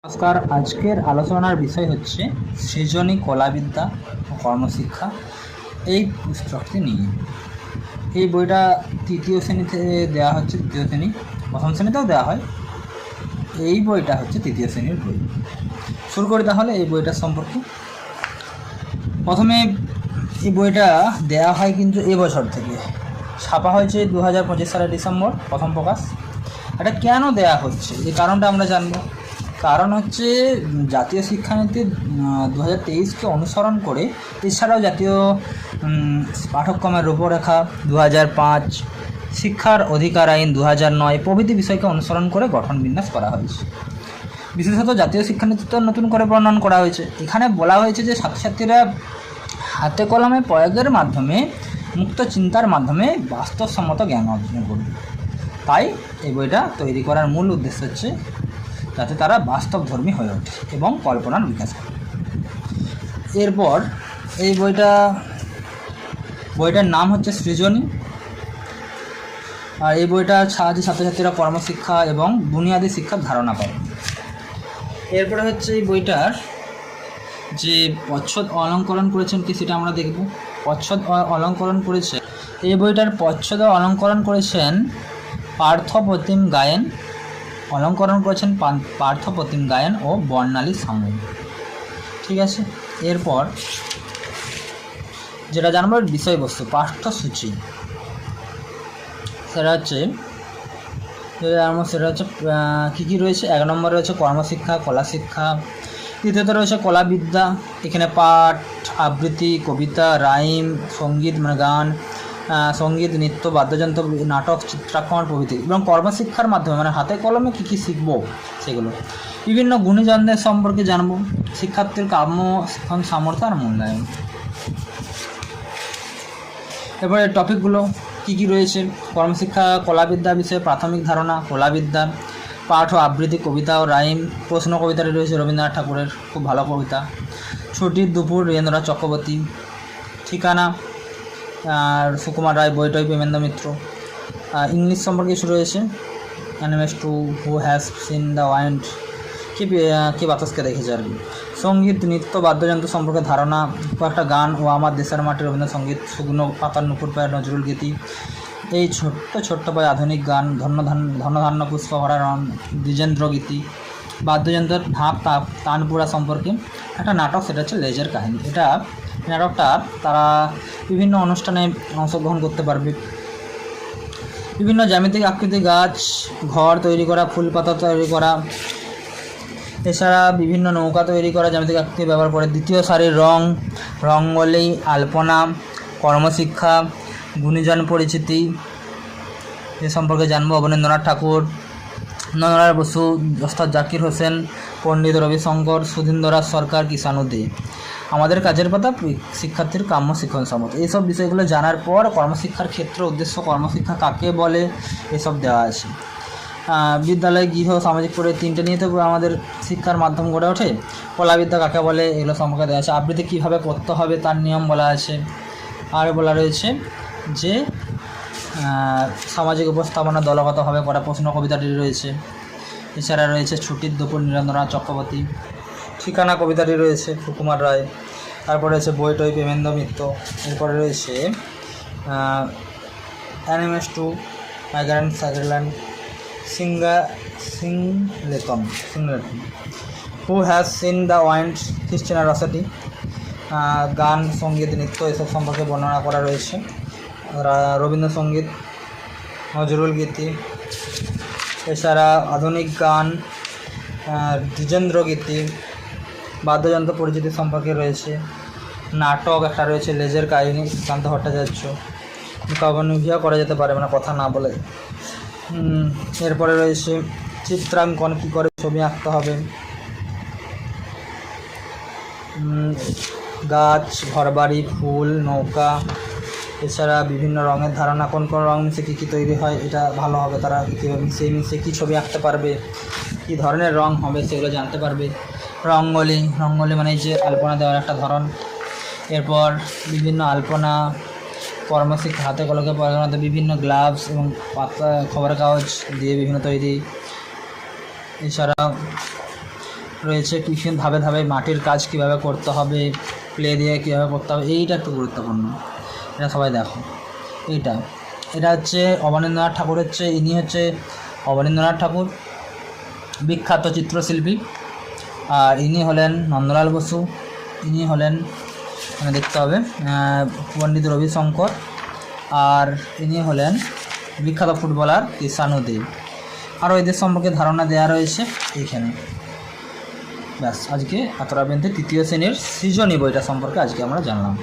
নমস্কার। আজকের আলোচনার বিষয় হচ্ছে সৃজনী কলাবিদ্যা ও কর্মশিক্ষা এই পুস্তকটি নিয়ে। এই বইটা তৃতীয় শ্রেণীতে দেওয়া হচ্ছে, তৃতীয় শ্রেণী, প্রথম শ্রেণীতেও দেওয়া হয়। এই বইটা হচ্ছে তৃতীয় শ্রেণীর বই। শুরু করি তাহলে এই বইটার সম্পর্কে। প্রথমে এই বইটা দেওয়া হয় কিন্তু এবছর থেকে, ছাপা হয়েছে 2025 সালের ডিসেম্বর প্রথম প্রকাশ। এটা কেন দেয়া হচ্ছে এই কারণটা আমরা জানব। কারণ হচ্ছে জাতীয় শিক্ষানীতি 2023কে অনুসরণ করে, এছাড়াও জাতীয় পাঠ্যক্রমের রূপরেখা 2005, শিক্ষার অধিকার আইন 2009 প্রভৃতি বিষয়কে অনুসরণ করে গঠন বিন্যাস করা হয়েছে। বিশেষত জাতীয় শিক্ষানীতিতে নতুন করে বর্ণন করা হয়েছে। এখানে বলা হয়েছে যে ছাত্রছাত্রীরা হাতে কলমে প্রয়োগের মাধ্যমে, মুক্ত চিন্তার মাধ্যমে বাস্তবসম্মত জ্ঞান অর্জন করবে। তাই এই বইটা তৈরি করার মূল উদ্দেশ্য হচ্ছে যাতে তারা বাস্তবধর্মী হয়ে ওঠে এবং কল্পনার বিকাশ করে। এরপর এই বইটার নাম হচ্ছে সৃজনী। আর এই বইটার সাহায্যে ছাত্রছাত্রীরা কর্মশিক্ষা এবং বুনিয়াদী শিক্ষার ধারণা পায়। এরপরে হচ্ছে এই বইটার যে প্রচ্ছদ অলঙ্করণ করেছেন কি সেটা আমরা দেখব। প্রচ্ছদ অলঙ্করণ করেছে, এই বইটার প্রচ্ছদ অলঙ্করণ করেছেন পার্থপ্রতিম গায়েন। অলঙ্করণ করেছেন পার্থপ্রতিম গায়েন ও বর্ণালী সামুন। ঠিক আছে। এরপর যেটা জানবো বিষয়বস্তু, পাঠ্যসূচি, সেটা হচ্ছে কী রয়েছে। 1 নম্বরে রয়েছে কর্মশিক্ষা, কলা শিক্ষা। দ্বিতীয়ত রয়েছে কলাবিদ্যা। এখানে পাঠ, আবৃত্তি, কবিতা, রাইম, সঙ্গীত মানে গান, সঙ্গীত, নৃত্য, বাদ্যযন্ত্র, নাটক, চিত্রাঙ্কন প্রভৃতি। এবং কর্মশিক্ষার মাধ্যমে মানে হাতে কলমে কী কী শিখবো সেগুলো। বিভিন্ন গুণীজনদের সম্পর্কে জানবো, শিক্ষার্থীর কাম্য শিক্ষণ সামর্থ্য আর মূল্যায়ন। এরপরে টপিকগুলো কী কী রয়েছে। কর্মশিক্ষা কলাবিদ্যা বিষয়ে প্রাথমিক ধারণা, কলাবিদ্যা, পাঠ ও আবৃত্তি, কবিতা ও রাইম। প্রশ্ন কবিতাটি রয়েছে রবীন্দ্রনাথ ঠাকুরের খুব ভালো কবিতা। ছুটির দুপুর বীরেন্দ্রনাথ চক্রবর্তী। ঠিকানা আর সুকুমার রায়, বইটই প্রেমেন্দ্র মিত্র। ইংলিশ সম্পর্কে শুরু রয়েছে অ্যানিমেস টু, who has seen the wind, কি বাতাসকে দেখেছে আর কি। সঙ্গীত, নৃত্য, বাদ্যযন্ত্র সম্পর্কে ধারণা, কয়েকটা গান ও আমার দেশের মাটি, রবীন্দ্রসঙ্গীত, শুকনো পাতার নুপুর পায়, নজরুল গীতি। এই ছোট্ট পায় আধুনিক গান, ধন্যধান্য পুষ্পভরা রণ, দ্বিজেন্দ্র গীতি। বাদ্যযন্ত্রের ঢাক, তানপুরা সম্পর্কে একটা নাটক, সেটা হচ্ছে লেজের কাহিনী। এটা নাটকটা তারা বিভিন্ন অনুষ্ঠানে অংশগ্রহণ করতে পারবে। বিভিন্ন জ্যামিতিক আকৃতি, গাছ, ঘর তৈরি করা, ফুল পাতা তৈরি করা, এছাড়া বিভিন্ন নৌকা তৈরি করা জ্যামিতিক আকৃতি ব্যবহার করে। দ্বিতীয় সারির রঙ্গোলি, আলপনা, কর্মশিক্ষা, গুণীজন পরিচিতি এ সম্পর্কে জানবো। অবনীন্দ্রনাথ ঠাকুর, নন্দলাল বসু, ওস্তাদ জাকির হোসেন, পণ্ডিত রবিশঙ্কর, সুধীন্দ্রনাথ সরকার, কিষাণু দে। আমাদের কাজের পাতা, শিক্ষার্থীর কাম্য শিক্ষণ সম্মত। এইসব বিষয়গুলো জানার পর কর্মশিক্ষার ক্ষেত্র, উদ্দেশ্য, কর্মশিক্ষা কাকে বলে এসব দেওয়া আছে। বিদ্যালয়, গৃহ, সামাজিক পড়ে 3টে নিয়ে তো আমাদের শিক্ষার মাধ্যম গড়ে ওঠে। কলাবিদ্যা কাকে বলে এগুলো সম্পর্কে দেওয়া আছে। আবৃত্তি কীভাবে পড়তে হবে তার নিয়ম বলা আছে। আর বলা রয়েছে যে সামাজিক উপস্থাপনা দলগতভাবে করা, প্রশ্ন কবিতাটি রয়েছে। এছাড়া রয়েছে ছুটির দুপুর, নীরেন্দ্রনাথ চক্রবর্তী। ঠিকানা কবিতাটি রয়েছে সুকুমার রায়। তারপরে রয়েছে বইটই প্রেমেন্দ্র মিত্র। এরপরে রয়েছে অ্যানিমেস টু, মাইগ্রেন্ট সাইকেল্যান্ড, Singleton, who has seen the wind, Christina Rossetti. গান, সঙ্গীত, নৃত্য এসব সম্পর্কে বর্ণনা করা রয়েছে। রবীন্দ্রসঙ্গীত, নজরুল গীতি, এছাড়া আধুনিক গান, দ্বিজেন্দ্র গীতি, বাদ্যযন্ত্র পরিচিতি সম্পর্কে রয়েছে। নাটক একটা রয়েছে লেজের কাহিনী, সুকান্ত ভট্টাচার্য। কবনিভিয়া করা যেতে পারে মানে কথা না বলে। এরপরে রয়েছে চিত্রাঙ্কন, কী করে ছবি আঁকতে হবে। গাছ, ঘরবাড়ি, ফুল, নৌকা, এছাড়া বিভিন্ন রঙের ধারণা, কোন কোন রঙ মিশে কী তৈরি হয় এটা ভালো হবে, তারা কীভাবে মিশে কী ছবি আঁকতে পারবে, কী ধরনের রঙ হবে সেগুলো জানতে পারবে। রঙ্গোলি মানে যে আলপনা দেওয়ার একটা ধরন। এরপর বিভিন্ন আলপনা, কর্মশিক্ষা, হাতে কলকে পড়াশোনাতে বিভিন্ন গ্লাভস এবং পাতা, খবরের কাগজ দিয়ে বিভিন্ন তৈরি। এছাড়া রয়েছে কিছু ধাপে ধাপে মাটির কাজ কীভাবে করতে হবে, প্লে দিয়ে কীভাবে করতে হবে, এইটা একটু গুরুত্বপূর্ণ, এটা সবাই দেখো। এটা হচ্ছে অবনীন্দ্রনাথ ঠাকুর, ইনি হচ্ছে অবনীন্দ্রনাথ ঠাকুর, বিখ্যাত চিত্রশিল্পী। আর ইনি হলেন নন্দলাল বসু, ইনি হলেন দেখতে হবে পণ্ডিত রবিশঙ্কর, আর ইনি হলেন বিখ্যাত ফুটবলার কৃষাণু দেব। আরও এদের সম্পর্কে ধারণা দেওয়া রয়েছে এইখানে। ব্যাস, আজকে এতটা পর্যন্ত তৃতীয় শ্রেণীর সৃজনী বইটা সম্পর্কে আজকে আমরা জানলাম।